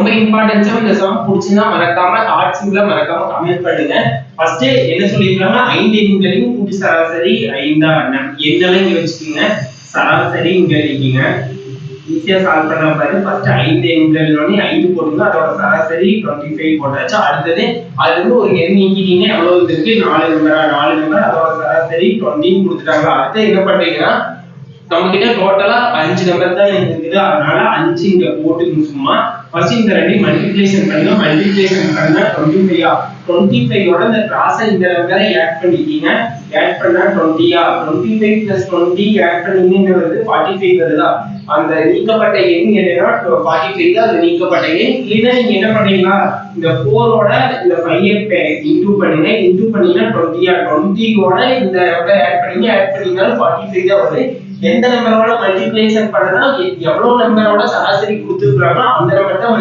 ரொம்ப இம்பார்ட்டன்ஸா இந்த சம் புடிச்சினா மறக்காம ஹார்ட் சிம்பிள மறக்காம கமெண்ட் பண்ணுங்க. ஃபர்ஸ்ட் என்ன சொல்லிருக்காங்க 5 எண்களின் கூட்டு சராசரி 5 என்னெல்லாம் இங்க வச்சுக்கீங்க. சராசரி இங்க எழுதிக்கீங்க. ஈஸியா சால்வ் பண்ண பாரு. ஃபர்ஸ்ட் 5 எண்கள்னோனே 5 போடுங்க. அதோட சராசரி 25 போட்டாச்சு. அடுத்து அது வந்து ஒரு எண் நீக்கிட்டீங்க. எவ்வளவு இருக்கு 4 நம்பர் அதோட சராசரி 20 கொடுத்துட்டாங்க. அடுத்து என்ன பண்றீங்கன்னா நம்ம கிட்ட டோட்டலா 5 நம்பர் தான் இருக்குது. அதனால 5 இங்க போட்டுங்க சும்மா. ஃபர்ஸ்ட் இந்த ரெண்டையும் மல்டிப்ளிகேஷன் பண்ணுங்க. மல்டிப்ளிகேஷன் பண்ணா 25 25 ஓட இந்த கிராஸ இந்த நம்பரை ஆட் பண்ணிட்டீங்க. ஆட் பண்ணா 20 25 + 20 ஆட் பண்ணீங்கங்கிறது 45 வருதா? அந்த நீக்கப்பட்ட எண் என்னன்னா 45 தான் அது நீக்கப்பட்ட எண். இல்லனா நீங்க என்ன பண்றீங்களா இந்த 4 ஓட இந்த 5 இன்டு பண்ணுங்க. இன்டு பண்ணீங்கன்னா 20 ஓட இந்த நம்பரை ஆட் பண்ணீங்கன்னா 45 தான் வருது. எந்த நம்பரோட மல்டிப்ளிகேஷன் பண்ணனா எவ்வளவு நம்பரோட சராசரி கொடுத்துருக்காங்களோ அந்த நம்பர் தான்